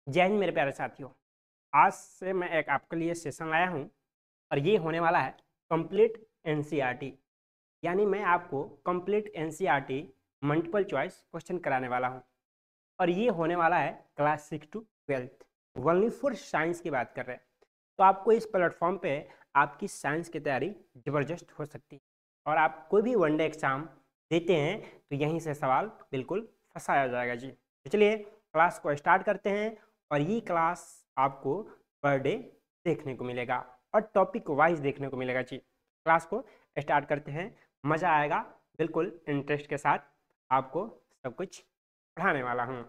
जय हिंद मेरे प्यारे साथियों। आज से मैं एक आपके लिए सेशन लाया हूं और ये होने वाला है कंप्लीट एनसीईआरटी। यानी मैं आपको complete NCERT multiple choice question कराने वाला हूं और ये होने वाला है class 6 to 12th। Only for science की बात कर रहे हैं, तो आपको इस प्लेटफॉर्म पे आपकी साइंस की तैयारी ज़बरदस्त हो सकती है। और आप कोई भी वनडे एग्ज़ाम देते हैं तो यहीं से सवाल बिल्कुल फंसाया जाएगा जी। तो चलिए क्लास को स्टार्ट करते हैं और ये क्लास आपको पर डे देखने को मिलेगा और टॉपिक वाइज देखने को मिलेगा जी। क्लास को स्टार्ट करते हैं, मज़ा आएगा, बिल्कुल इंटरेस्ट के साथ आपको सब कुछ पढ़ाने वाला हूँ।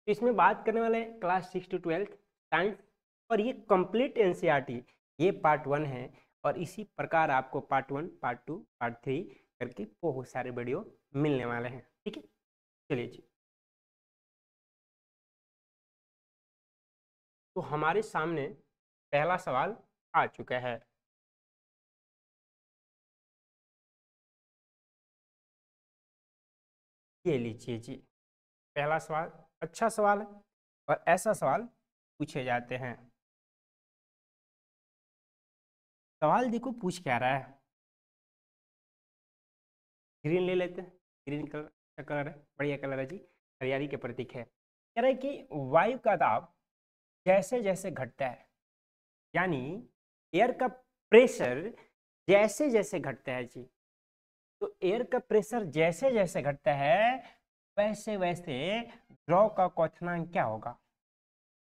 इसमें बात करने वाले क्लास 6 टू 12th साइंस और ये कंप्लीट एनसीईआरटी, ये पार्ट 1 है और इसी प्रकार आपको पार्ट 1, पार्ट 2, पार्ट 3 करके बहुत सारे वीडियो मिलने वाले हैं। ठीक है, चलिए जी। तो हमारे सामने पहला सवाल आ चुका है। ये लीजिए जी, पहला सवाल अच्छा सवाल है और ऐसा सवाल पूछे जाते हैं। सवाल देखो पूछ क्या रहा है, ग्रीन ले लेते हैं। ग्रीन कलर का कलर है, बढ़िया कलर है जी, हरियाली के प्रतीक है। कह रहे हैं कि वायु का दाब जैसे जैसे घटता है, यानी एयर का प्रेशर जैसे जैसे घटता है जी, तो एयर का प्रेशर जैसे जैसे घटता है वैसे वैसे द्रव का क्वथनांक क्या होगा।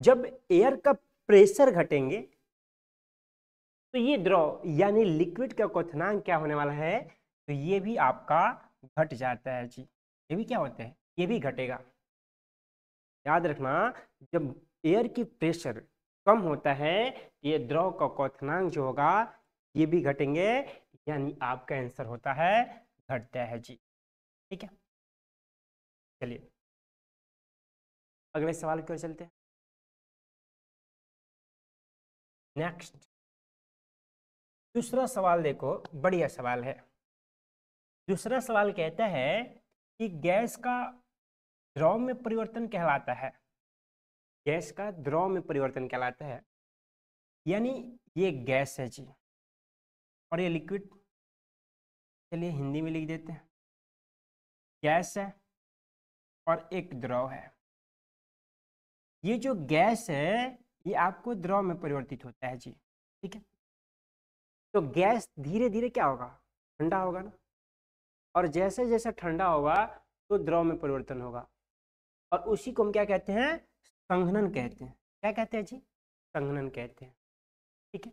जब एयर का प्रेशर घटेंगे तो ये द्रव यानी लिक्विड का क्वथनांक क्या होने वाला है, तो ये भी आपका घट जाता है जी। ये भी क्या होता है, ये भी घटेगा। याद रखना, जब एयर की प्रेशर कम होता है ये द्रव का क्वथनांक जो होगा ये भी घटेंगे, यानी आपका आंसर होता है घटता है जी। ठीक है, चलिए अगले सवाल की ओर चलते हैं। नेक्स्ट दूसरा सवाल देखो, बढ़िया सवाल है। दूसरा सवाल कहता है कि गैस का द्रव में परिवर्तन कहलाता है। गैस का द्रव में परिवर्तन कहलाता है, यानी ये गैस है जी और ये लिक्विड। चलिए हिंदी में लिख देते हैं, गैस है और एक द्रव है। ये जो गैस है ये आपको द्रव में परिवर्तित होता है जी। ठीक है, तो गैस धीरे धीरे क्या होगा, ठंडा होगा ना, और जैसे जैसे ठंडा होगा तो द्रव में परिवर्तन होगा और उसी को हम क्या कहते हैं, संघनन कहते हैं। क्या कहते हैं जी, संघनन कहते हैं। ठीक है,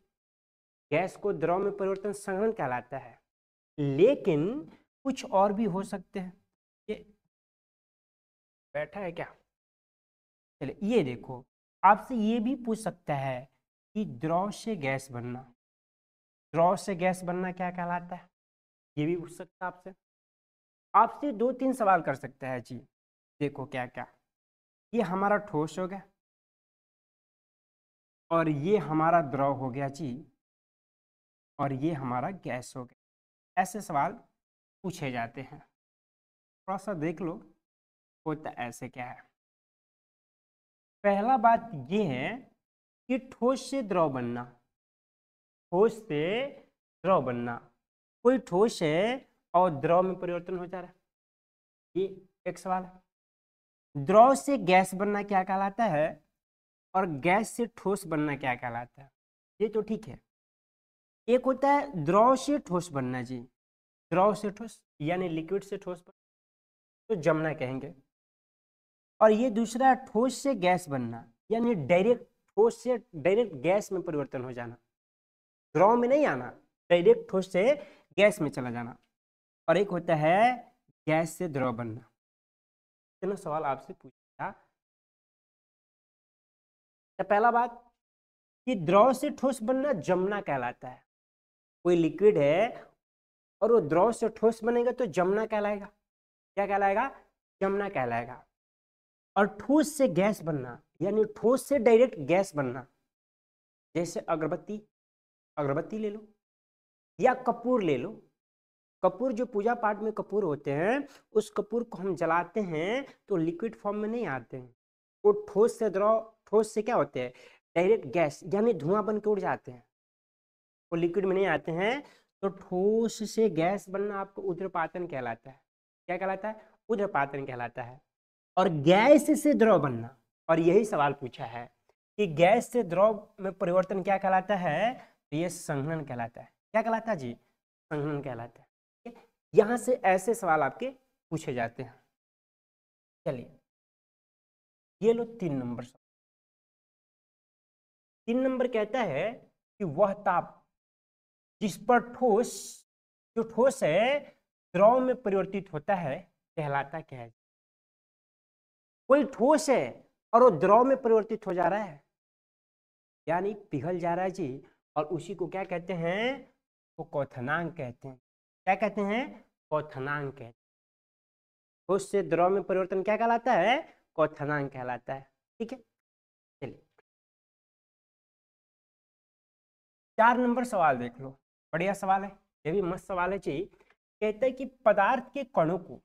गैस को द्रव में परिवर्तन संघनन कहलाता है, लेकिन कुछ और भी हो सकते हैं। ये बैठा है क्या, चलिए ये देखो, आपसे ये भी पूछ सकता है कि द्रव से गैस बनना, द्रव से गैस बनना क्या कहलाता है, ये भी पूछ सकता है आपसे। आपसे 2-3 सवाल कर सकता है जी। देखो क्या क्या, ये हमारा ठोस हो गया और ये हमारा द्रव हो गया जी और ये हमारा गैस हो गया। ऐसे सवाल पूछे जाते हैं, थोड़ा सा देख लो होता ऐसे क्या है। पहला बात ये है कि ठोस से द्रव बनना, ठोस से द्रव बनना, कोई ठोस है और द्रव में परिवर्तन हो जा रहा है, ये एक सवाल है। द्रव से गैस बनना क्या कहलाता है और गैस से ठोस बनना क्या कहलाता है, ये तो ठीक है। एक होता है द्रव से ठोस बनना जी, द्रव से ठोस यानी लिक्विड से ठोस बनना, तो जमना कहेंगे। और ये दूसरा है ठोस से गैस बनना, यानी डायरेक्ट ठोस से डायरेक्ट गैस में परिवर्तन हो जाना, द्रव में नहीं आना, डायरेक्ट ठोस से गैस में चला जाना। और एक होता है गैस से द्रव बनना। चलो सवाल आपसे पूछा, तो पहला बात कि द्रव से ठोस बनना जमना कहलाता है। कोई लिक्विड है और वो द्रव से ठोस बनेगा तो जमना कहलाएगा। क्या कहलाएगा, जमना कहलाएगा। और ठोस से गैस बनना यानी ठोस से डायरेक्ट गैस बनना, जैसे अगरबत्ती, अगरबत्ती ले लो या कपूर ले लो। कपूर जो पूजा पाठ में कपूर होते हैं, उस कपूर को हम जलाते हैं तो लिक्विड फॉर्म में नहीं आते हैं, वो ठोस से द्रव, ठोस से क्या होते हैं, डायरेक्ट गैस यानी धुआं बन के उड़ जाते हैं, वो लिक्विड में नहीं आते हैं। तो ठोस से गैस बनना आपको ऊध्र्वपातन कहलाता है। क्या कहलाता है? ऊध्र्वपातन कहलाता है। और गैस से द्रव बनना, और यही सवाल पूछा है कि गैस से द्रव में परिवर्तन क्या कहलाता है, तो ये संघनन कहलाता है। क्या कहलाता है जी? संघनन कहलाता है। ठीक है? यहाँ से ऐसे सवाल आपके पूछे जाते हैं। चलिए ये लो 3 नंबर सवाल। 3 नंबर कहता है कि वह ताप जिस पर ठोस, जो ठोस है, द्रव में परिवर्तित होता है कहलाता क्या है? कोई ठोस है और वो द्रव में परिवर्तित हो जा रहा है, यानी पिघल जा रहा है जी, और उसी को क्या कहते हैं? वो क्वथनांक कहते हैं। क्या कहते हैं? क्वथनांक कहते हैं। ठोस से द्रव में परिवर्तन क्या कहलाता है? क्वथनांक कहलाता है। ठीक है, चलिए 4 नंबर सवाल देख लो, बढ़िया सवाल है, ये भी मस्त सवाल है जी। कहते हैं कि पदार्थ के कणों को,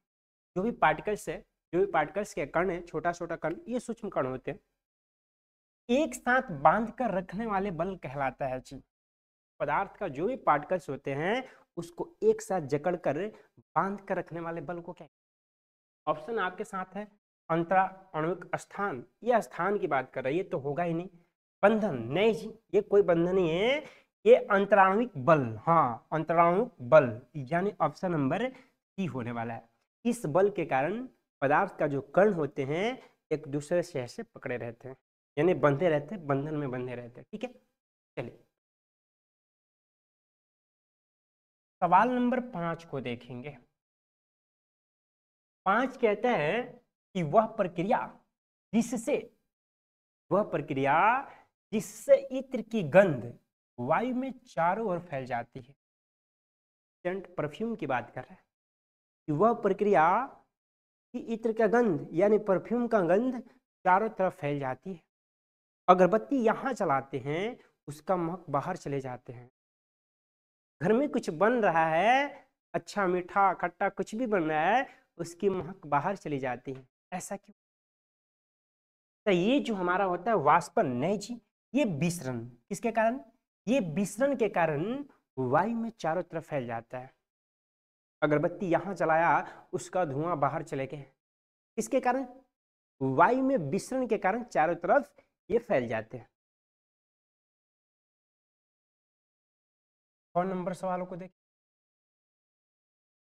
जो भी पार्टिकल्स है, जो भी पार्टिकल्स के कण है, छोटा छोटा कण, ये सूक्ष्म कण होते हैं, एक साथ बांध कर रखने वाले बल कहलाता है जी। पदार्थ का जो भी पार्टिकल्स होते हैं उसको एक साथ जकड़ कर बांध कर रखने वाले बल को क्या? ऑप्शन आपके साथ है, अंतरा आणविक स्थान, ये स्थान की बात कर रही है तो होगा ही नहीं। बंधन नहीं जी, ये कोई बंधन नहीं है, ये अंतराणविक बल। हाँ, अंतराणविक बल, यानी ऑप्शन नंबर सी होने वाला है। इस बल के कारण पदार्थ का जो कण होते हैं एक दूसरे से ऐसे पकड़े रहते हैं, यानी बंधे रहते हैं, बंधन में बंधे रहते हैं। ठीक है, चलिए सवाल नंबर 5 को देखेंगे। 5 कहता है कि वह प्रक्रिया जिससे, वह प्रक्रिया जिससे इत्र की गंध वायु में चारों ओर फैल जाती है। सेंट परफ्यूम की बात कर रहा है कि वह प्रक्रिया कि इत्र का गंध यानी परफ्यूम का गंध चारों तरफ फैल जाती है। अगरबत्ती यहाँ चलाते हैं, उसका महक बाहर चले जाते हैं। घर में कुछ बन रहा है, अच्छा मीठा खट्टा कुछ भी बन रहा है, उसकी महक बाहर चली जाती है। ऐसा क्यों? तो ये जो हमारा होता है वाष्पन, नहीं जी, ये विसरण किसके कारण? ये विसरण के कारण वायु में चारों तरफ फैल जाता है। अगरबत्ती यहाँ जलाया, उसका धुआं बाहर चले गए, इसके कारण वायु में विसरण के कारण चारों तरफ ये फैल जाते हैं। 6 नंबर सवालों को देखें।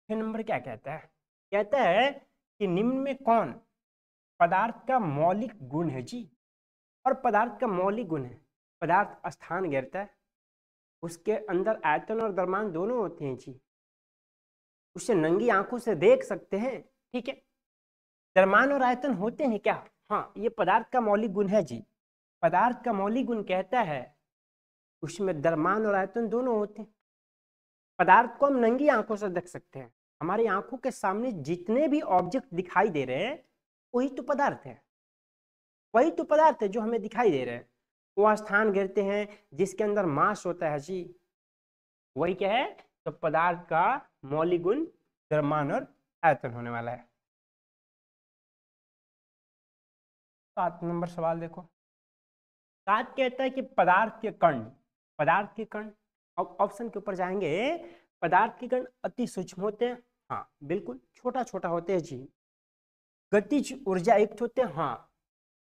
6 नंबर क्या कहता है? कहता है कि निम्न में कौन पदार्थ का मौलिक गुण है जी? और पदार्थ का मौलिक गुण है, पदार्थ स्थान घेरता है, उसके अंदर आयतन और द्रव्यमान दोनों होते हैं जी, उसे नंगी आंखों से देख सकते हैं। ठीक है, द्रव्यमान और आयतन होते हैं क्या? हाँ, ये पदार्थ का मौलिक गुण है जी। पदार्थ का मौलिक गुण कहता है उसमें द्रव्यमान और आयतन दोनों होते हैं। पदार्थ को हम नंगी आंखों से देख सकते हैं, हमारी आंखों के सामने जितने भी ऑब्जेक्ट दिखाई दे रहे हैं वही तो पदार्थ है, वही तो पदार्थ है जो हमें दिखाई दे रहे हैं। वो स्थान घेरते हैं जिसके अंदर मास होता है जी, वही क्या है? तो पदार्थ का मौलिक गुण द्रव्यमान और आयतन होने वाला है। 7 नंबर सवाल देखो। 7 कहता है कि पदार्थ के कण, पदार्थ के कण, अब ऑप्शन के ऊपर जाएंगे। पदार्थ के कण अति सूक्ष्म होते हैं, हाँ बिल्कुल, छोटा छोटा होते हैं जी। गतिज ऊर्जा युक्त होते हैं, हाँ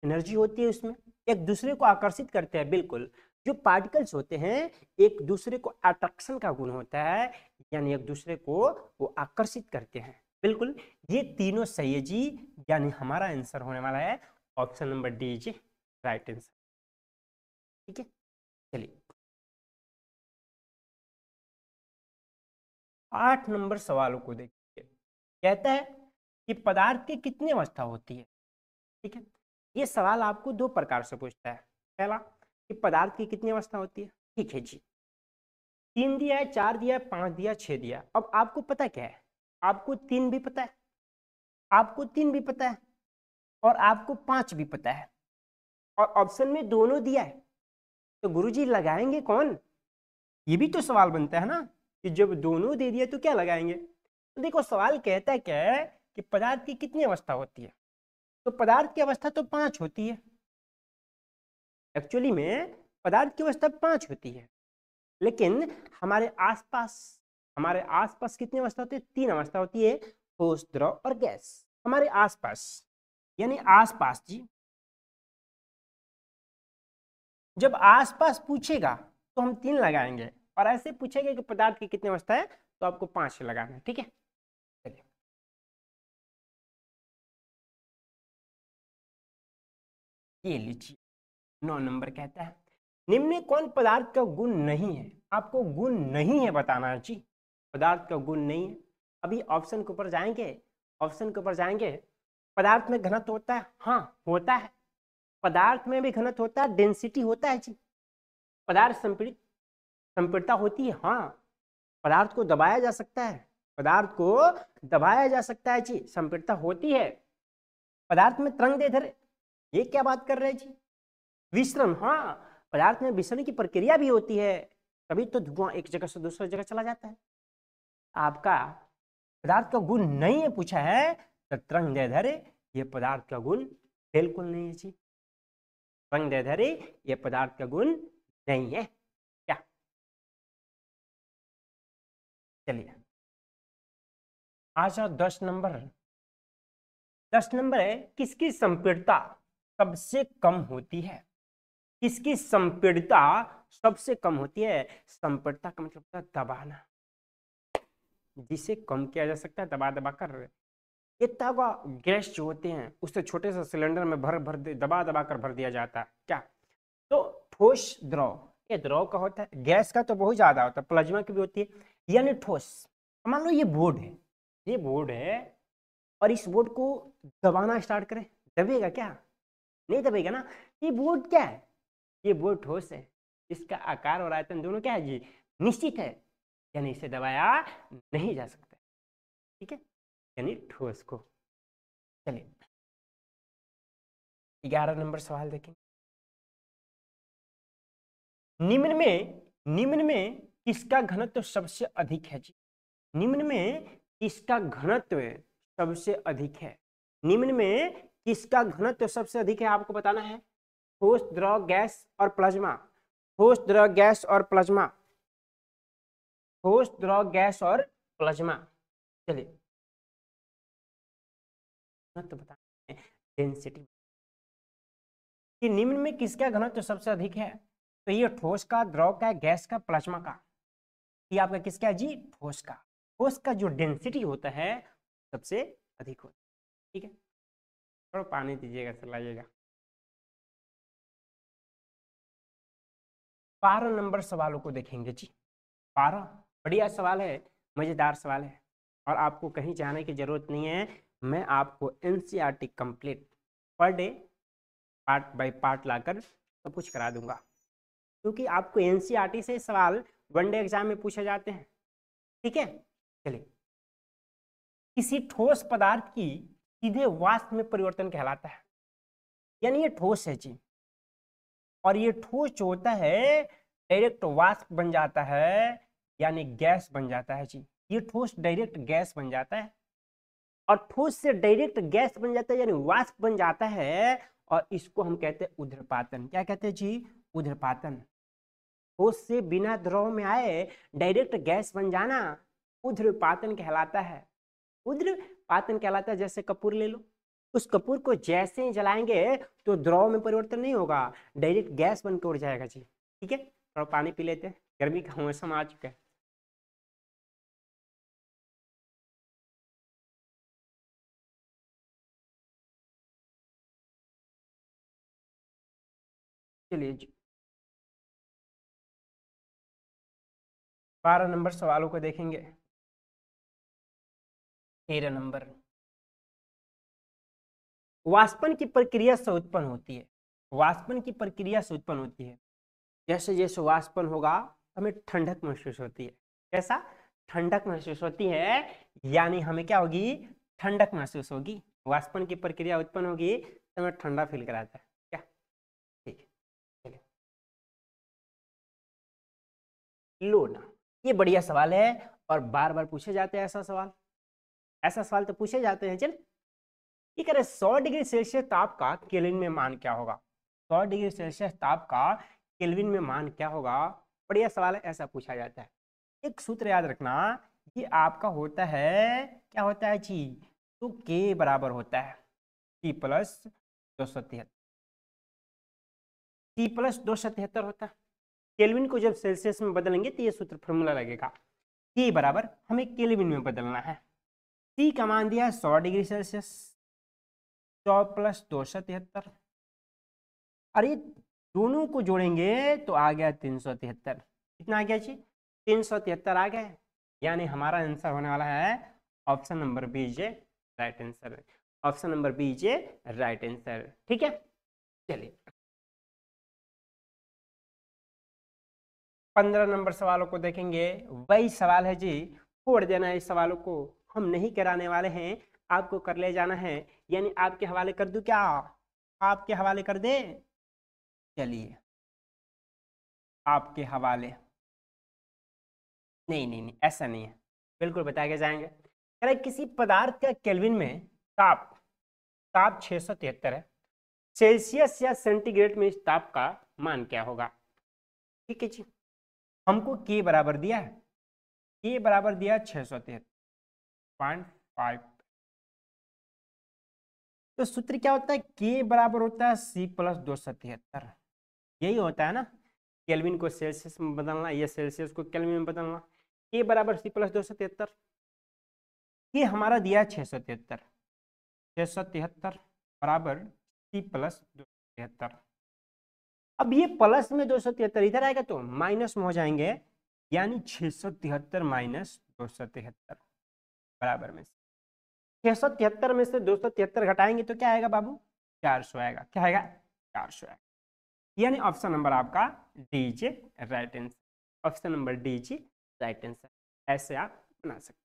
एनर्जी होती है उसमें, एक दूसरे को आकर्षित करते हैं, बिल्कुल। जो पार्टिकल्स होते हैं एक दूसरे को अट्रैक्शन का गुण होता है, यानी एक दूसरे को वो आकर्षित करते हैं, बिल्कुल। ये तीनों सही है जी, यानी हमारा आंसर होने वाला है option number D G, right answer. ठीक है, चलिए 8 नंबर सवालों को देखिए। कहता है कि पदार्थ की कितनी अवस्था होती है? ठीक है, ये सवाल आपको 2 प्रकार से पूछता है। पहला कि पदार्थ की कितनी अवस्था होती है, ठीक है जी, 3 दिया है, 4 दिया है, 5 दिया, 6 दिया। अब आपको पता क्या है? आपको 3 भी पता है, आपको 3 भी पता है, और आपको 5 भी पता है, और ऑप्शन में दोनों दिया है, तो गुरुजी लगाएंगे कौन? ये भी तो सवाल बनता है ना, कि जब दोनों दे दिया तो क्या लगाएंगे? तो देखो सवाल कहता है क्या है कि पदार्थ की कितनी अवस्था होती है। तो पदार्थ की अवस्था तो 5 होती है, एक्चुअली में पदार्थ की अवस्था 5 होती है, लेकिन हमारे आसपास कितनी अवस्था होती है? 3 अवस्था होती है, ठोस, द्रव और गैस। हमारे आसपास यानी आसपास जी, जब आसपास पूछेगा तो हम 3 लगाएंगे, और ऐसे पूछेगा कि पदार्थ की कितनी अवस्था है तो आपको 5 लगाना है, ठीक है। चलिए, ये लीजिए 9 नंबर कहता है, निम्न में कौन पदार्थ का गुण नहीं है? आपको गुण नहीं है बताना है जी, पदार्थ का गुण नहीं है। अभी ऑप्शन के ऊपर जाएंगे, ऑप्शन के ऊपर जाएंगे। पदार्थ में घनत्व होता है, हाँ होता है, पदार्थ में भी घनत्व होता है, डेंसिटी होता है जी। पदार्थ संपीड़ितता होती है, हाँ। पदार्थ को दबाया जा सकता है, पदार्थ को दबाया जा सकता है जी, संपीड़ितता होती है। पदार्थ में तरंग दैर्ध्य, ये क्या बात कर रहे हैं जी? विसरण, हाँ, पदार्थ में विसरण की प्रक्रिया भी होती है, तभी तो धुआं एक जगह से दूसरी जगह चला जाता है। आपका पदार्थ का गुण नहीं है पूछा है, तो तरंग दैर्ध्य ये पदार्थ का गुण बिल्कुल नहीं है जी। तरंग दैर्ध्य ये पदार्थ का गुण नहीं है क्या? चलिए आ जाओ 10 नंबर। 10 नंबर है, किसकी संपीड़ितता सबसे कम होती है? किसकी संपीड़ितता सबसे कम होती है? संपीड़ितता का मतलब होता है दबाना, जिसे कम किया जा सकता है दबा दबा कर। इतना गैस जो होते हैं उससे छोटे से सिलेंडर में दबा दबा कर भर दिया जाता है क्या? तो ठोस, द्रव, ये द्रव का होता है, गैस का तो बहुत ज्यादा होता है, प्लाज्मा की भी होती है, यानी ठोस। मान लो ये बोर्ड है, ये बोर्ड है, और इस बोर्ड को दबाना स्टार्ट करें, दबेगा क्या? नहीं दबेगा ना। ये बोर्ड क्या है? ये बोर्ड ठोस है, इसका आकार और आयतन दोनों क्या है जी? निश्चित है, यानी इसे दबाया नहीं जा सकता, ठीक है, यानी ठोस को। चलिए 11 नंबर सवाल देखें। निम्न में किसका घनत्व सबसे अधिक है जी? निम्न में किसका घनत्व सबसे अधिक है? निम्न में किसका घनत्व सबसे अधिक है आपको बताना है। ठोस, द्रव, गैस और प्लाज्मा। ठोस, द्रव, गैस और प्लाज्मा। ठोस, द्रव, गैस और प्लाज्मा। चलिए घनत्व बताना है, डेंसिटी, कि निम्न में किसका घनत्व सबसे अधिक है? तो ये ठोस का, द्रव का, गैस का, प्लाज्मा का। ये आपका किसका है जी? ठोस का। ठोस का जो डेंसिटी होता है सबसे अधिक होता है, ठीक है। थोड़ा पानी दीजिएगा, चलाइएगा। 12 नंबर सवालों को देखेंगे जी। 12 बढ़िया सवाल है, मजेदार सवाल है, और आपको कहीं जाने की जरूरत नहीं है। मैं आपको NCERT complete per day part by part लाकर सब कुछ करा दूंगा, क्योंकि आपको एनसीईआरटी से सवाल वनडे एग्जाम में पूछे जाते हैं, ठीक है। चलिए, किसी ठोस पदार्थ की सीधे वाष्प में परिवर्तन कहलाता है, यानी ये ठोस है जी, और ये ठोस जो होता है डायरेक्ट वाष्प बन जाता है, यानी गैस बन जाता है जी। ये ठोस डायरेक्ट गैस बन जाता है, और ठोस से डायरेक्ट गैस बन जाता है यानी वाष्प बन जाता है, और इसको हम कहते हैं ऊर्ध्वपातन। क्या कहते हैं जी? ऊर्ध्वपातन। ठोस से बिना द्रव में आए डायरेक्ट गैस बन जाना ऊर्ध्वपातन कहलाता है। ऊर्ध्वपातन कहलाता है, जैसे कपूर ले लो, उस कपूर को जैसे ही जलाएंगे तो द्रव में परिवर्तन नहीं होगा, डायरेक्ट गैस बनकर उड़ जाएगा जी, ठीक है। थोड़ा पानी पी लेते हैं, गर्मी का मौसम आ चुका है। चलिए जी 12 नंबर सवालों को देखेंगे। 13 नंबर, वाष्पन की प्रक्रिया से उत्पन्न होती है। वाष्पन की प्रक्रिया से उत्पन्न होती है, जैसे जैसे वाष्पन होगा हमें ठंडक महसूस होती है। कैसा? ठंडक महसूस होती है, यानी हमें क्या होगी? ठंडक महसूस होगी। वाष्पन की प्रक्रिया उत्पन्न होगी तो हमें ठंडा फील कराता है क्या? ठीक है, चलिए। लो ना, ये बढ़िया सवाल है, और बार बार पूछे जाते हैं ऐसा सवाल। ऐसा सवाल तो पूछे जाते हैं, चल ये कह रहे 100 डिग्री सेल्सियस ताप का केल्विन में मान क्या होगा। 100 डिग्री सेल्सियस ताप का केल्विन में मान क्या होगा। बढ़िया सवाल है, ऐसा पूछा जाता है। एक सूत्र याद रखना, ये आपका होता है, क्या होता है जी, तो के बराबर होता है टी प्लस 273, टी प्लस 273 होता है। केल्विन को जब सेल्सियस में बदलेंगे तो ये सूत्र फॉर्मूला लगेगा, के बराबर हमें केल्विन में बदलना है। टी का मान दिया है 100 डिग्री सेल्सियस, 100 प्लस 273, और ये दोनों को जोड़ेंगे तो आ गया 373। कितना आ गया जी, 373 आ गया। यानी हमारा आंसर होने वाला है option number B is right answer. Option number B is right answer. ठीक है, चलिए 15 नंबर सवालों को देखेंगे। वही सवाल है जी, छोड़ देना है इस सवालों को, हम नहीं कराने वाले हैं, आपको कर ले जाना है। यानी आपके हवाले कर दूं क्या, आपके हवाले कर दे। चलिए आपके हवाले, नहीं नहीं नहीं ऐसा नहीं है, बिल्कुल बता के जाएंगे। कह रहे किसी पदार्थ का केल्विन में ताप ताप 673 है, सेल्सियस या सेंटीग्रेड में इस ताप का मान क्या होगा। ठीक है जी, हमको के बराबर दिया है, के बराबर दिया 673.5। तो सूत्र क्या होता है, के बराबर होता है सी प्लस 273। यही होता है ना, केल्विन को सेल्सियस में बदलना, ये सेल्सियस को केल्विन में बदलना। के बराबर सी प्लस 273, ये हमारा दिया 673, 673 बराबर सी प्लस 273। अब ये प्लस में 273 इधर आएगा तो माइनस में हो जाएंगे, यानी 673 माइनस 273 बराबर में 673 में से 273 घटाएंगे तो क्या आएगा बाबू, 400 आएगा। क्या आएगा, 400 आएगा। यानी ऑप्शन नंबर आपका D J right answer. Option number D G right answer, ऐसे आप बना सकते।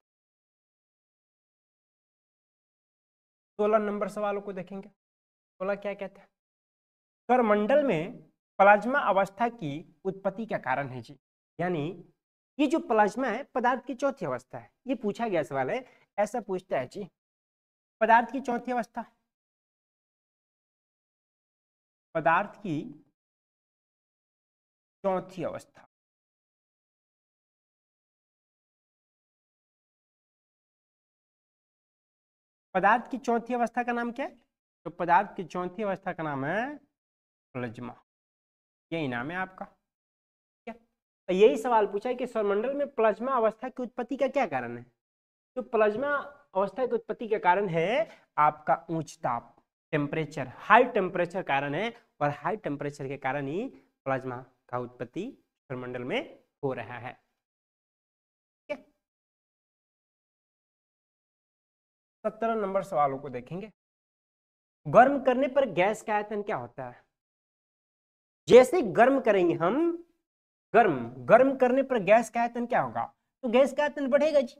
16 नंबर सवालों को देखेंगे। 16 क्या कहते हैं, करमंडल में प्लाज्मा अवस्था की उत्पत्ति का कारण है जी। यानी ये जो प्लाज्मा है पदार्थ की चौथी अवस्था है, ये पूछा गया सवाल है, ऐसा पूछता है जी। पदार्थ की चौथी अवस्था, पदार्थ की चौथी अवस्था, पदार्थ की चौथी अवस्था का नाम क्या है, तो पदार्थ की चौथी अवस्था का नाम है प्लाज्मा, यही नाम है आपका। क्या, तो यही सवाल पूछा है कि सौरमंडल में प्लाज्मा अवस्था की उत्पत्ति का क्या कारण है। तो प्लाज्मा अवस्था की उत्पत्ति का कारण है आपका उच्च ताप, टेम्परेचर, हाई टेम्परेचर कारण है, और हाई टेम्परेचर के कारण ही प्लाज्मा का उत्पत्ति सौरमंडल में हो रहा है। 17 नंबर सवालों को देखेंगे। गर्म करने पर गैस का आयतन क्या होता है। जैसे गर्म करेंगे हम, गर्म गर्म करने पर गैस का आयतन क्या होगा, तो गैस का आयतन बढ़ेगा जी।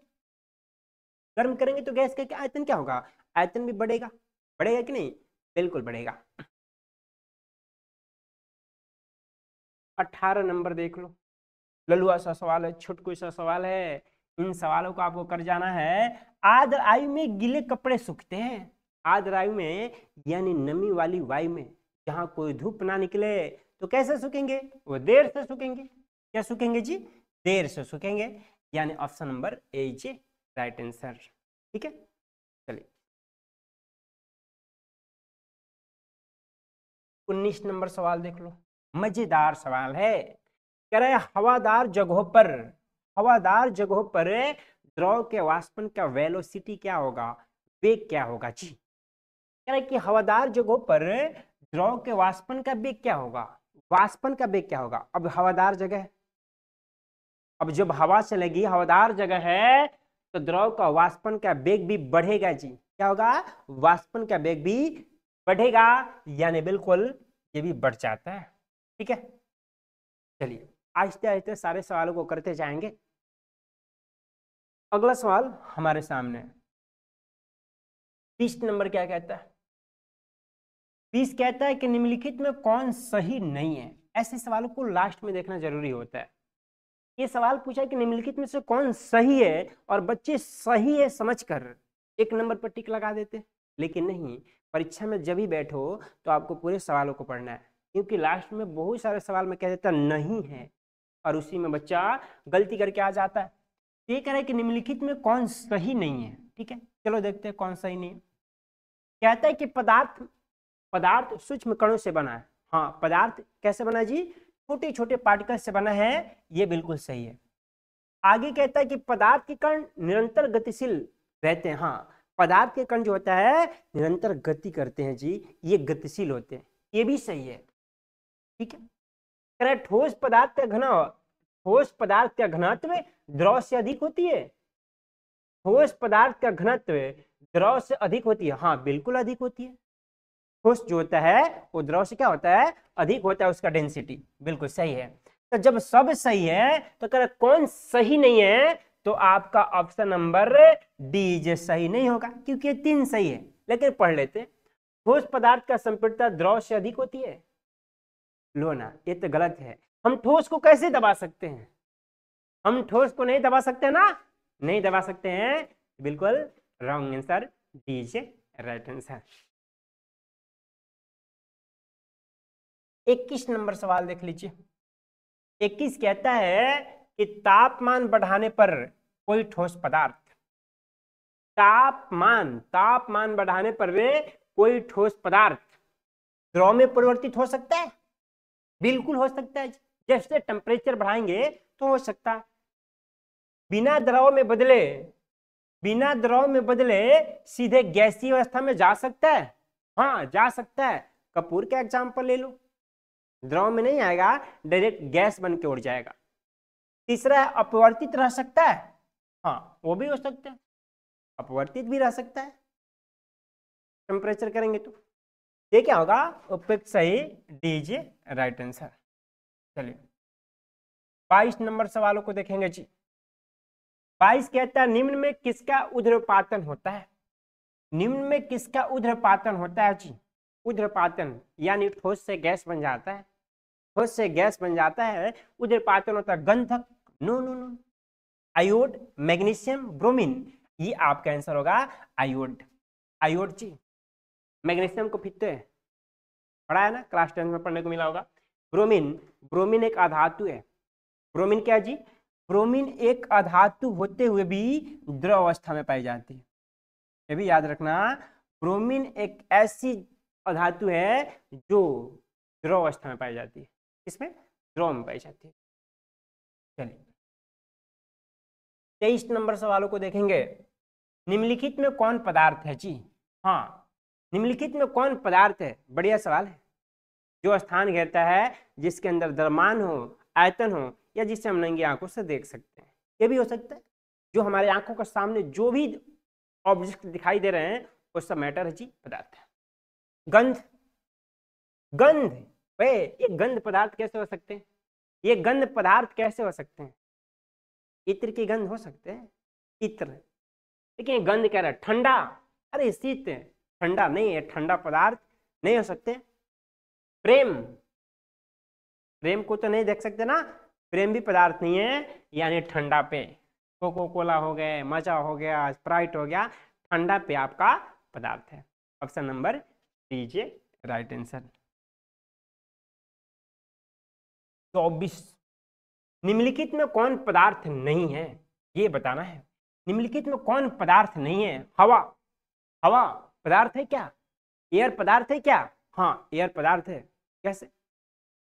गर्म करेंगे तो गैस का आयतन क्या होगा, आयतन भी बढ़ेगा। बढ़ेगा कि नहीं, बिल्कुल बढ़ेगा। 18 नंबर देख लो, ललुआ सा सवाल है, छुटकू सा सवाल है, इन सवालों को आपको कर जाना है। आर्द्र आयु में गीले कपड़े सूखते हैं। आर्द्र आयु में यानी नमी वाली वायु में, जहां कोई धूप ना निकले तो कैसे सूखेंगे, वो देर से सूखेंगे। क्या सूखेंगे जी, देर से सूखेंगे। यानी option number A is right answer. ठीक है, चलिए 19 नंबर सवाल देख लो, मजेदार सवाल है। कह रहे हवादार जगहों पर, हवादार जगहों पर द्रव के वाष्पन का वेलोसिटी क्या होगा, वेग क्या होगा जी। कह रहे कि हवादार जगहों पर द्रव के वाष्पन का वेग क्या होगा, वाष्पन का वेग क्या होगा। अब हवादार जगह है, अब जब हवा चलेगी, हवादार जगह है, तो द्रव का वाष्पन का वेग भी बढ़ेगा जी। क्या होगा, वाष्पन का वेग भी बढ़ेगा, यानी बिल्कुल ये भी बढ़ जाता है। ठीक है, चलिए आहिस्ते आहिस्ते सारे सवालों को करते जाएंगे। अगला सवाल हमारे सामने 20 नंबर क्या कहता है, 20 कहता है कि निम्नलिखित में कौन सही नहीं है। ऐसे सवालों को लास्ट में देखना जरूरी होता है। ये सवाल पूछा है कि निम्नलिखित में से कौन सही है, और बच्चे सही है समझकर 1 नंबर पर टिक लगा देते, लेकिन नहीं, परीक्षा में जब भी बैठो तो आपको पूरे सवालों को पढ़ना है, क्योंकि लास्ट में बहुत सारे सवाल में कह देता नहीं है और उसी में बच्चा गलती करके आ जाता है। ये कह रहा है कि निम्नलिखित में कौन सही नहीं है। ठीक है, चलो देखते हैं कौन सही नहीं है। कहता है कि पदार्थ सूक्ष्म कणों से बना है। हाँ, पदार्थ कैसे बना जी? छोटे छोटे पार्टिकल से बना है, ये बिल्कुल सही है। आगे कहता है कि पदार्थ के कण निरंतर गतिशील रहते हैं। हाँ, पदार्थ के कण जो होता है निरंतर गति करते हैं जी, ये गतिशील होते हैं, ये भी सही है। ठीक है, कह रहा है ठोस पदार्थ का घनत्व द्रव से अधिक होती है। ठोस पदार्थ का घनत्व द्रव से अधिक होती है। हाँ, बिल्कुल अधिक होती है। ठोस जो होता है वो द्रव से क्या होता है? अधिक होता है उसका डेंसिटी। बिल्कुल सही है। तो जब सब सही है तो कह कौन सही नहीं है? तो आपका ऑप्शन नंबर डी जे सही नहीं होगा, क्योंकि 3 सही है। लेकिन पढ़ लेते, ठोस पदार्थ का संपीड़ितता द्रव से अधिक होती है। लो ना, ये तो गलत है। हम ठोस को कैसे दबा सकते हैं? हम ठोस को नहीं दबा सकते ना, नहीं दबा सकते हैं। बिल्कुल wrong answer, D J right answer. 21 number सवाल देख लीजिए। 21 कहता है कि तापमान बढ़ाने पर कोई ठोस पदार्थ, तापमान बढ़ाने पर वे कोई ठोस पदार्थ द्रव में परिवर्तित हो सकता है। बिल्कुल हो सकता है, जैसे टेम्परेचर बढ़ाएंगे तो हो सकता है। बिना द्रव में बदले सीधे गैसीय अवस्था में जा सकता है। हाँ, जा सकता है। कपूर का एग्जांपल ले लो, द्रव में नहीं आएगा, डायरेक्ट गैस बन के उड़ जाएगा। तीसरा है अपवर्तित रह सकता है। हाँ, वो भी हो सकता है, अपवर्तित भी रह सकता है टेम्परेचर करेंगे तो। ये क्या होगा? उपयुक्त सही, डीजे राइट आंसर। चलिए 22 नंबर सवालों को देखेंगे जी। 22 कहता है निम्न में किसका ऊर्ध्वपातन होता है? निम्न में किसका ऊर्ध्वपातन होता है जी? ऊर्ध्वपातन यानी ठोस से गैस बन जाता है, ठोस से गैस बन जाता है, ऊर्ध्वपातन होता है। गंधक? No no no. आयोड, मैग्नीशियम, ब्रोमीन, ये आपका आंसर होगा आयोड। आयोड जी, मैग्नीशियम को फिरते हैं, पढ़ा है ना, क्लास 10 में पढ़ने को मिला होगा। ब्रोमीन एक अधातु है। ब्रोमीन क्या जी? ब्रोमीन एक अधातु होते हुए भी द्रव अवस्था में पाई जाती है। ये भी याद रखना, ब्रोमीन एक ऐसी अधातु है जो द्रव अवस्था में पाई जाती है। इसमें द्रव में पाई जाती है। चलिए 23 नंबर सवालों को देखेंगे। निम्नलिखित में कौन पदार्थ है जी? हाँ, निम्नलिखित में कौन पदार्थ है? बढ़िया सवाल है। जो स्थान घेरता है, जिसके अंदर द्रव्यमान हो, आयतन हो, या जिसे हम नंगी आंखों से देख सकते हैं। ये भी हो सकता है, जो हमारे आंखों के सामने जो भी ऑब्जेक्ट दिखाई दे रहे हैं वो सब मैटर है जी, पदार्थ है। गंध ये गंध पदार्थ कैसे हो सकते हैं? ये गंध पदार्थ कैसे हो सकते हैं? इत्र की गंध हो सकते हैं, इत्र। लेकिन गंध कह रहा है ठंडा, अरे शीत, ठंडा नहीं है, ठंडा पदार्थ नहीं हो सकते। प्रेम को तो नहीं देख सकते ना, प्रेम भी पदार्थ नहीं है। यानी ठंडा पे कोको कोला हो गया, मजा हो गया, स्प्राइट हो गया, ठंडा पे आपका पदार्थ है। Option number DJ right answer. 24 निम्नलिखित में कौन पदार्थ नहीं है? ये बताना है। निम्नलिखित में कौन पदार्थ नहीं है? हवा पदार्थ है क्या? एयर पदार्थ है क्या? हाँ, एयर पदार्थ है। कैसे?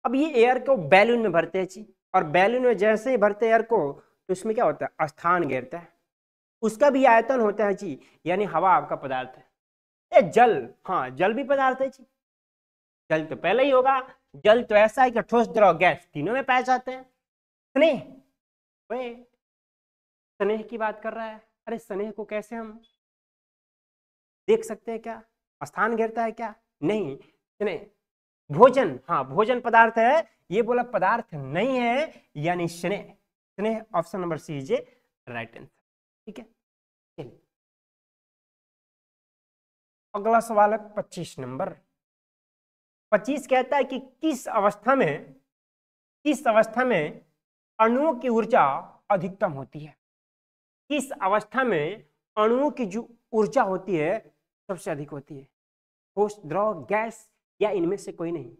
अब ये एयर को बैलून में भरते हैं जी, और बैलून में जैसे ही भरते एयर को तो उसमें क्या होता है? स्थान घेरता है, उसका भी आयतन होता है जी, यानी हवा आपका पदार्थ है। जल, हाँ जल भी पदार्थ है जी। जल तो पहले ही होगा, जल तो ऐसा है कि ठोस, द्रव, गैस तीनों में पाए जाते हैं। स्नेह, स्नेह की बात कर रहा है। अरे स्नेह को कैसे हम देख सकते हैं? क्या स्थान घेरता है क्या? नहीं। स्नेह, भोजन, हाँ भोजन पदार्थ है, ये बोला पदार्थ नहीं है, यानी स्नेह। स्नेह option number C is right answer. ठीक है, चलिए अगला सवाल है 25 नंबर। 25 कहता है कि किस अवस्था में अणुओं की ऊर्जा अधिकतम होती है? किस अवस्था में अणुओं की जो ऊर्जा होती है सबसे अधिक होती है, ठोस, द्रव, गैस या इनमें से कोई नहीं।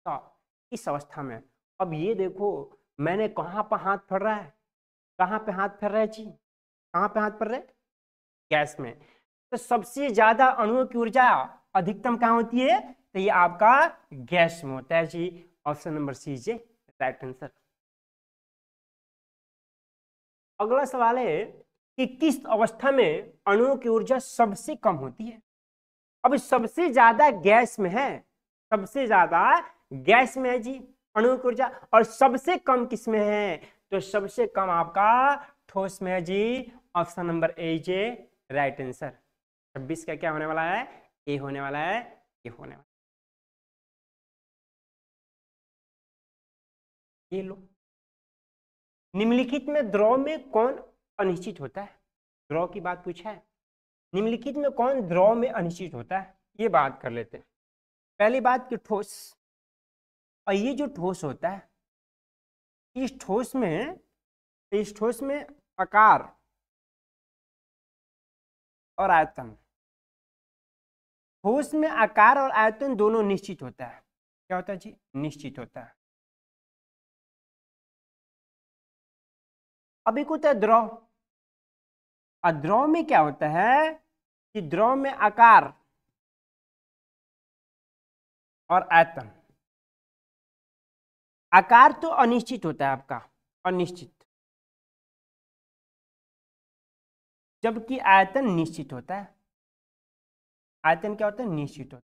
तो इस अवस्था में अब ये देखो मैंने कहाँ पर हाथ फेर रहा है, कहाँ पे हाथ फेर रहा है जी, कहाँ पे हाथ फेर रहे, गैस में। तो सबसे ज्यादा अणुओं की ऊर्जा अधिकतम कहाँ होती है, तो ये आपका गैस में होता है जी। Option number C is right answer. अगला सवाल है कि किस अवस्था में अणुओं की ऊर्जा सबसे कम होती है। अब सबसे ज्यादा गैस में है, सबसे ज्यादा गैस में है जी अणुओं की ऊर्जा, और सबसे कम किस में है, तो सबसे कम आपका ठोस में है जी। Option number A is right answer. 26 का क्या होने वाला है, ए होने वाला है, ए होने वाला है। ये लो, निम्नलिखित में द्रव में कौन अनिश्चित होता है, द्रव की बात पूछा है, निम्नलिखित में कौन द्रव में अनिश्चित होता है, ये बात कर लेते हैं। पहली बात कि ठोस, और ये जो ठोस होता है, इस ठोस में आकार और आयतन, ठोस में आकार और आयतन दोनों निश्चित होता है। क्या होता है जी, निश्चित होता है। अब एक होता है द्रव, और द्रव में क्या होता है कि द्रव में आकार और आयतन, आकार तो अनिश्चित होता है आपका, अनिश्चित, जबकि आयतन निश्चित होता है। आयतन क्या होता है, निश्चित होता है,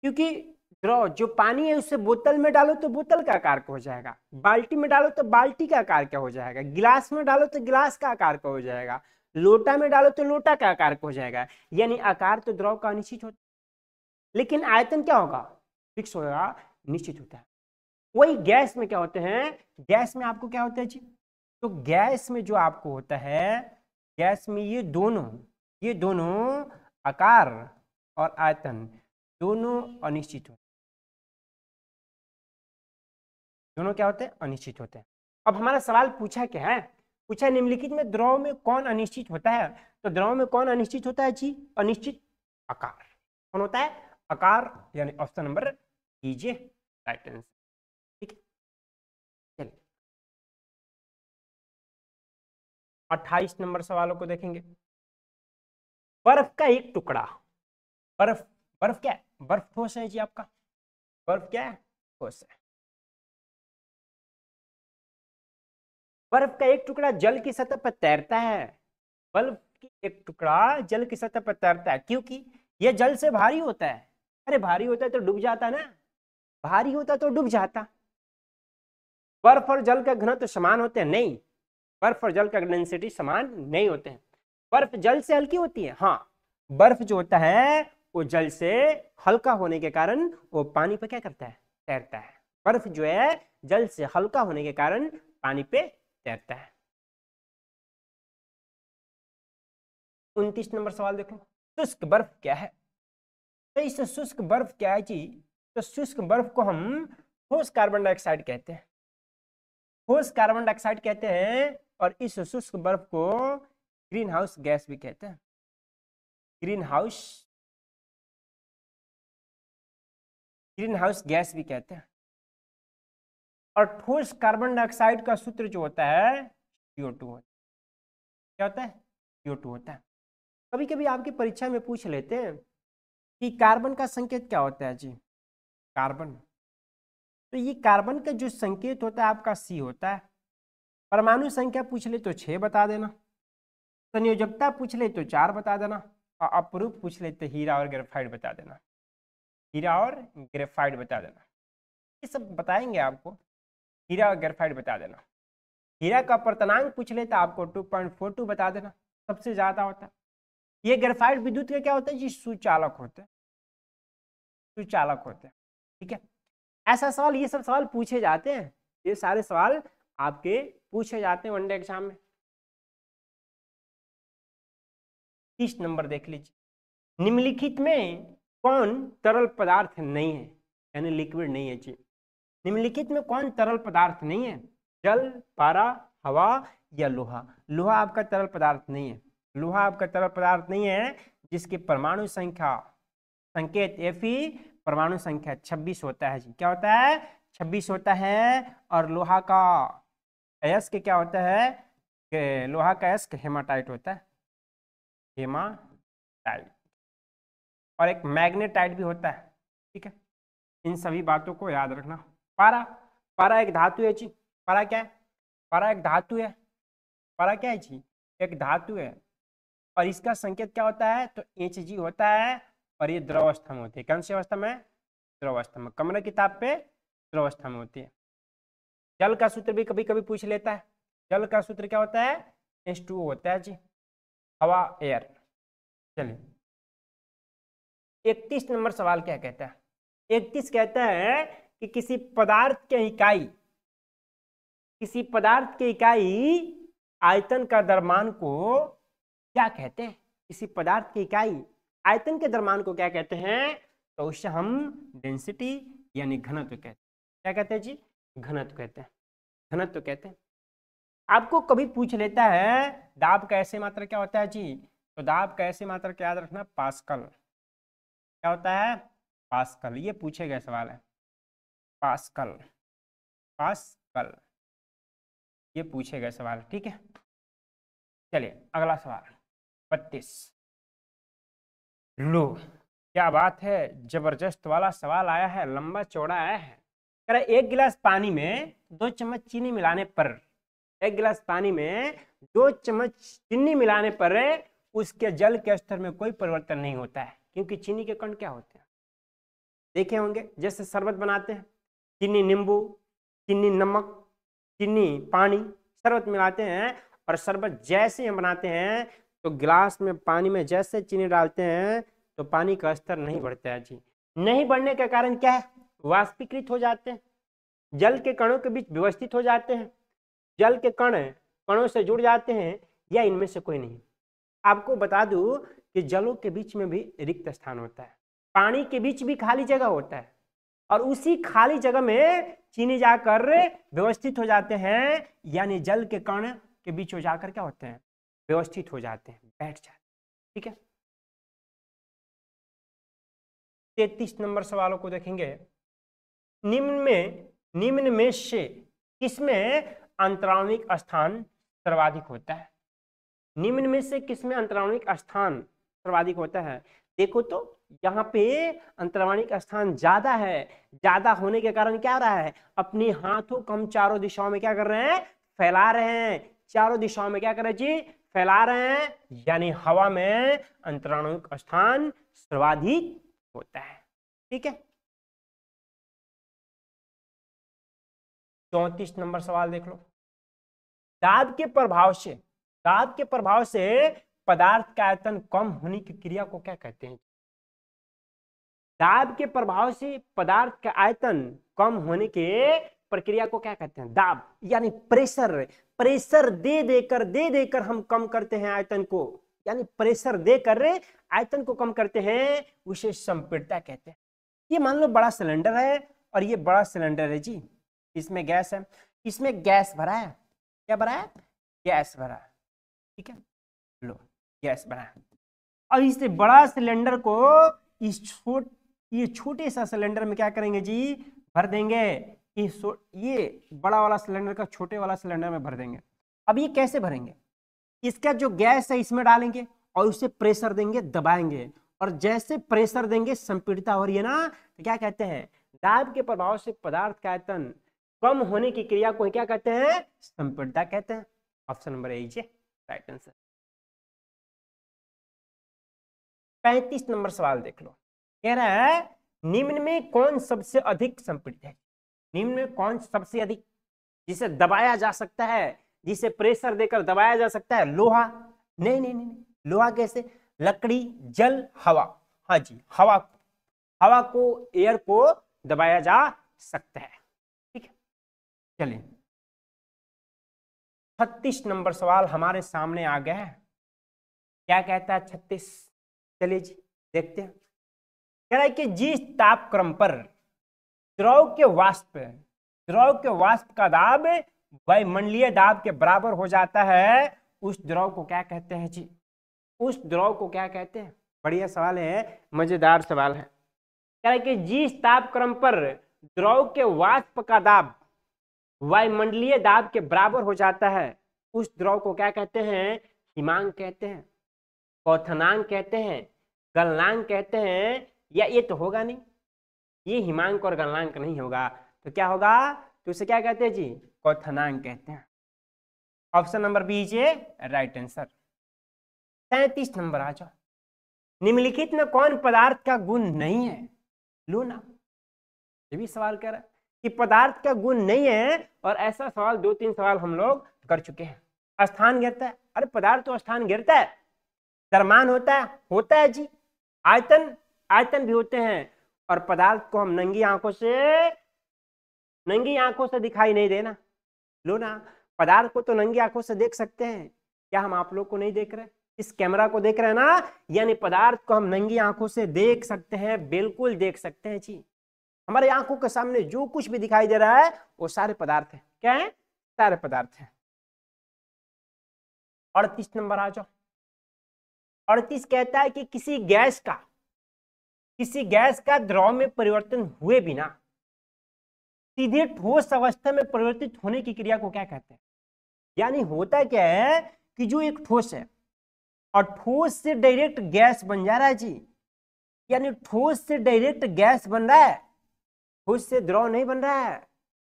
क्योंकि द्रव जो पानी है उससे बोतल में डालो तो बोतल का आकार का हो जाएगा, बाल्टी में डालो तो बाल्टी का आकार का हो जाएगा, गिलास में डालो तो गिलास का आकार का हो जाएगा, लोटा में डालो तो लोटा का आकार का हो जाएगा। यानी आकार तो द्रव का अनिश्चित होता है, लेकिन आयतन क्या होगा, फिक्स होगा, निश्चित होता है। वही गैस में क्या होते हैं, गैस में आपको क्या होता है जी, तो गैस में जो आपको होता है, गैस में ये दोनों आकार और आयतन दोनों अनिश्चित होते, दोनों क्या होते हैं, अनिश्चित होते हैं। अब हमारा सवाल पूछा क्या है, पूछा निम्नलिखित में द्रव में कौन अनिश्चित होता है, तो द्रव में कौन अनिश्चित होता है जी, अनिश्चित आकार। कौन होता है, आकार, यानी ऑप्शन नंबर कीजिए राइट आंसर। ठीक है, चलिए 28 नंबर सवालों को देखेंगे। बर्फ का एक टुकड़ा, बर्फ, बर्फ क्या है, बर्फ ठोस है जी आपका, बर्फ क्या है, ठोस है। बर्फ का एक टुकड़ा जल की सतह पर तैरता है, बर्फ की एक टुकड़ा जल की सतह पर तैरता है, क्योंकि यह जल से भारी होता है। अरे भारी होता है तो डूब जाता ना, भारी होता तो डूब जाता। बर्फ और जल का घनत्व तो समान होते हैं, नहीं, बर्फ और जल का डेंसिटी समान नहीं होते हैं। बर्फ जल से हल्की होती है, हाँ, बर्फ जो होता है वो जल से हल्का होने के कारण वो पानी पे क्या करता है, तैरता है। बर्फ जो है जल से हल्का होने के कारण पानी पे तैरता है। 29 नंबर सवाल देखो, शुष्क बर्फ क्या है, तो इस शुष्क बर्फ क्या है जी, तो शुष्क बर्फ को हम ठोस कार्बन डाइऑक्साइड कहते हैं, ठोस कार्बन डाइऑक्साइड कहते हैं, और इस शुष्क बर्फ को ग्रीन हाउस गैस भी कहते हैं, ग्रीन हाउस गैस भी कहते हैं। और ठोस कार्बन डाइऑक्साइड का सूत्र जो होता है CO2 होता है। क्या होता है, CO2 होता है। कभी कभी आपकी परीक्षा में पूछ लेते हैं कि कार्बन का संकेत क्या होता है जी, कार्बन, तो ये कार्बन का जो संकेत होता है आपका C होता है। परमाणु संख्या पूछ ले तो 6 बता देना, संयोजकता पूछ ले तो 4 बता देना, और अपरूप पूछ ले तो हीरा और ग्रेफाइट बता देना, हीरा और ग्रेफाइट बता देना, ये सब बताएंगे आपको, हीरा और ग्रेफाइट बता देना। हीरा का अपर्तनांक पूछ ले तो आपको 2.42 बता देना, सबसे ज्यादा होता है। ये ग्रेफाइट विद्युत का क्या होता है जी, सुचालक होते हैं, सुचालक होते हैं। ठीक है, ऐसा सवाल, ये सब सवाल पूछे जाते हैं, ये सारे सवाल आपके पूछे जाते हैं वनडे एग्जाम में। 30 नंबर देख लीजिए, निम्नलिखित में कौन तरल पदार्थ नहीं है, यानी लिक्विड नहीं है जी, निम्नलिखित में कौन तरल पदार्थ नहीं है, जल, पारा, हवा या लोहा। लोहा आपका तरल पदार्थ नहीं है, लोहा आपका तरल पदार्थ नहीं है, जिसकी परमाणु संख्या संकेत Fe, परमाणु संख्या 26 होता है जी। क्या होता है? 26 होता है। और लोहा का अयस्क क्या होता है? कि लोहा का अयस्क हेमाटाइट होता है, हेमाटाइट। और एक मैग्नेटाइट भी होता है। ठीक है, इन सभी बातों को याद रखना। पारा, पारा एक धातु है जी। पारा क्या है? पारा एक धातु है। पारा क्या है जी? एक धातु है। और इसका संकेत क्या होता है? तो Hg होता है। और ये द्रव अवस्था में होती है। कौन सी अवस्था में? द्रव अवस्था में। कमरे किताब पे द्रव अवस्था में होती है। जल का सूत्र भी कभी कभी पूछ लेता है। जल का सूत्र क्या होता है? H2O होता है जी, हवा, एयर। चलिए 31 नंबर सवाल क्या कहता है? 31 कहता है कि किसी पदार्थ के इकाई आयतन का द्रव्यमान को क्या कहते हैं? किसी पदार्थ की इकाई आयतन के द्रव्यमान को क्या कहते हैं? तो उससे हम डेंसिटी यानी घनत्व कहते हैं। क्या कहते हैं जी? घनत्व कहते हैं। घनत्व कहते हैं। आपको कभी पूछ लेता है दाब का ऐसे मात्रक क्या होता है जी? तो दाब का ऐसे मात्रक याद रखना, पास्कल। क्या होता है? पास्कल। ये पूछे गए सवाल है, पास्कल, पास्कल, ये पूछे गए सवाल। ठीक है, चलिए अगला सवाल 32। लो, क्या बात है, जबरदस्त वाला सवाल आया है, लंबा चौड़ा आया है। कह रहा है एक गिलास पानी में 2 चम्मच चीनी मिलाने पर, एक गिलास पानी में 2 चम्मच चीनी मिलाने पर उसके जल के स्तर में कोई परिवर्तन नहीं होता है, क्योंकि चीनी के कण क्या होते हैं? देखे होंगे, जैसे शरबत बनाते हैं, चीनी नींबू, चीनी नमक, चीनी पानी, शरबत मिलाते हैं। और शरबत जैसे हम बनाते हैं तो गिलास में पानी में जैसे चीनी डालते हैं तो पानी का स्तर नहीं बढ़ता है जी। नहीं बढ़ने का कारण क्या है? वाष्पीकृत हो जाते हैं, जल के कणों के बीच व्यवस्थित हो जाते हैं, जल के कण कणों से जुड़ जाते हैं, या इनमें से कोई नहीं। आपको बता दूं कि जलों के बीच में भी रिक्त स्थान होता है, पानी के बीच भी खाली जगह होता है, और उसी खाली जगह में चीनी जाकर व्यवस्थित हो जाते हैं, यानी जल के कण के बीच हो जाकर क्या होते हैं? व्यवस्थित हो जाते हैं, बैठ जाते हैं। ठीक है, 33 नंबर सवालों को देखेंगे। निम्न में से किसमें अंतराणविक स्थान सर्वाधिक होता है? निम्न में से किसमें अंतराणविक स्थान सर्वाधिक होता है? देखो तो यहाँ पे अंतराणविक स्थान ज्यादा है। ज्यादा होने के कारण क्या हो रहा है? अपने हाथों को हम चारों दिशाओं में क्या कर रहे हैं? फैला रहे हैं। चारों दिशाओं में क्या कर रहे हैं जी? फैला रहे हैं, यानी हवा में अंतराणविक स्थान सर्वाधिक होता है। ठीक है, 34 नंबर सवाल देख लो। दाब के प्रभाव से पदार्थ का आयतन कम होने की क्रिया को क्या कहते हैं? दाब के प्रभाव से पदार्थ का आयतन कम होने के प्रक्रिया को क्या कहते हैं? दाब यानी प्रेशर। प्रेशर दे देकर हम कम करते हैं आयतन को, यानी प्रेशर देकर आयतन को कम करते हैं, उसे संपीड़ितता कहते हैं। ये मान लो बड़ा सिलेंडर है, और ये बड़ा सिलेंडर है जी, इसमें गैस है, इसमें गैस भरा है। क्या भरा है? गैस भरा है। ठीक है, लो गैस भरा है, और इस बड़ा सिलेंडर को ये छोटे सा सिलेंडर में क्या करेंगे जी? भर देंगे। ये बड़ा वाला सिलेंडर का छोटे वाला सिलेंडर में भर देंगे। अब ये कैसे भरेंगे? इसका जो गैस है इसमें डालेंगे और उसे प्रेशर देंगे, दबाएंगे, और जैसे प्रेशर देंगे संपीड़ितता हो रही है ना, तो क्या कहते हैं? दाब के प्रभाव से पदार्थ का आयतन कम होने की क्रिया को क्या कहते हैं? संपीड़ितता कहते हैं। Option number A is right answer. 35 number सवाल देख लो। कह रहा है निम्न में कौन सबसे अधिक संपीड़ित है? निम्न में कौन सबसे अधिक, जिसे दबाया जा सकता है, जिसे प्रेशर देकर दबाया जा सकता है? लोहा? नहीं नहीं नहीं, लोहा कैसे? लकड़ी, जल, हवा। हाँ जी, हवा को, एयर को दबाया जा सकता है। ठीक है, चलिए 36 नंबर सवाल हमारे सामने आ गया है। क्या कहता है 36? चलिए जी देखते हैं। कह रहा है कि जिस तापक्रम पर द्रव के वाष्प का दाब वायुमंडलीय दाब के बराबर हो जाता है, उस द्रव को क्या कहते हैं जी? उस द्रव को क्या कहते हैं? बढ़िया सवाल है, मजेदार सवाल है। कह रहा है कि जिस तापक्रम पर द्रव के वाष्प का दाब वायुमंडलीय दाब के बराबर हो जाता है, उस द्रव को क्या कहते हैं? हिमांक कहते हैं, क्वथनांक कहते हैं, गलनांक कहते हैं, या ये तो होगा नहीं, ये हिमांक और गलनांक नहीं होगा, तो क्या होगा? तो उसे क्या कहते हैं जी? क्वथनांक कहते हैं। Option number B is a right answer. 37 number आ जाओ। निम्नलिखित में कौन पदार्थ का गुण नहीं है? लो ना, ये भी सवाल कर रहा है कि पदार्थ का गुण नहीं है, और ऐसा सवाल 2-3 सवाल हम लोग कर चुके हैं। स्थान गिरता है, अरे पदार्थ तो स्थान गिरता है, द्रव्यमान होता है जी, आयतन भी होते हैं, और पदार्थ को हम नंगी आंखों से दिखाई नहीं देना। लो ना, पदार्थ को तो नंगी आंखों से देख सकते हैं, क्या हम आप लोग को नहीं देख रहे? इस कैमरा को देख रहे हैं ना, यानी पदार्थ को हम नंगी आंखों से देख सकते हैं, बिल्कुल देख सकते हैं जी। हमारे आंखों के सामने जो कुछ भी दिखाई दे रहा है वो सारे पदार्थ हैं। क्या है? सारे पदार्थ हैं। 38 नंबर आ जाओ। 38 कहता है कि किसी गैस का द्रव में परिवर्तन हुए बिना सीधे ठोस अवस्था में परिवर्तित होने की क्रिया को क्या कहते हैं? यानी होता क्या है कि जो एक ठोस है और ठोस से डायरेक्ट गैस बन जा रहा है जी, यानी ठोस से डायरेक्ट गैस बन रहा है, ठोस से द्रव नहीं बन रहा है,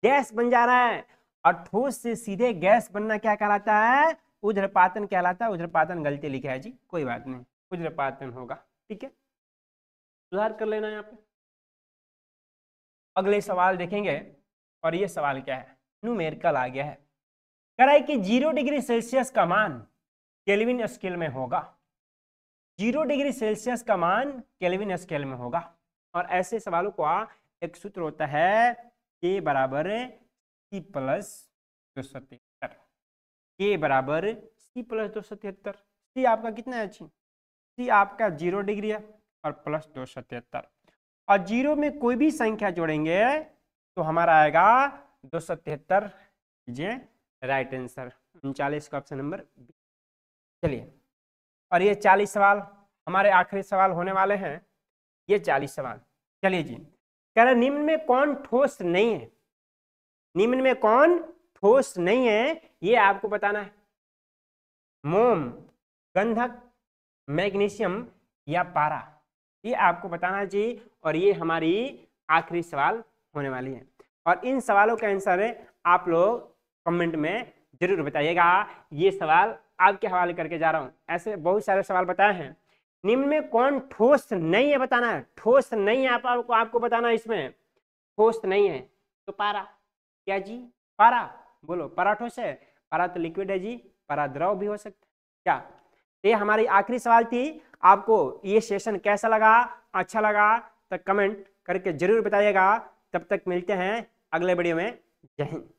गैस बन जा रहा है, और ठोस से सीधे गैस बनना क्या कहलाता है? ऊर्ध्वपातन कहलाता है। ऊर्ध्वपातन गलती लिखा है जी, कोई बात नहीं, ऊर्ध्वपातन होगा, ठीक है, सुधार कर लेना यहाँ पे। अगले सवाल देखेंगे, और ये सवाल क्या है? न्यूमेरिकल आ गया है। कह रहा है कि 0 डिग्री सेल्सियस का मान केल्विन स्केल में होगा। 0 डिग्री सेल्सियस का मान केल्विन स्केल में होगा, और ऐसे सवालों का एक सूत्र होता है K बराबर C प्लस 273। K बराबर C प्लस 273। C आपका कितना है जी? C आपका 0 डिग्री है और प्लस 273, और 0 में कोई भी संख्या जोड़ेंगे तो हमारा आएगा 273। लीजिए राइट आंसर 39 का ऑप्शन नंबर बी। चलिए, और ये 40 सवाल हमारे आखिरी सवाल होने वाले हैं, ये 40 सवाल। चलिए जी, कह रहे निम्न में कौन ठोस नहीं है? निम्न में कौन ठोस नहीं है ये आपको बताना है। मोम, गंधक, मैग्नीशियम या पारा, ये आपको बताना चाहिए, और ये हमारी आखिरी सवाल होने वाली है। और इन सवालों का आंसर आप लोग कमेंट में जरूर बताइएगा। ये सवाल आपके हवाले करके जा रहा हूँ, ऐसे बहुत सारे सवाल बताए हैं। निम्न में कौन ठोस नहीं है बताना है, ठोस नहीं है आपको बताना है। इसमें ठोस नहीं है तो पारा। क्या जी? पारा, बोलो पारा ठोस है? पारा तो लिक्विड है जी, पारा द्रव भी हो सकता है क्या? ये हमारी आखिरी सवाल थी। आपको ये सेशन कैसा लगा, अच्छा लगा तो कमेंट करके जरूर बताइएगा। तब तक मिलते हैं अगले वीडियो में। जय हिंद।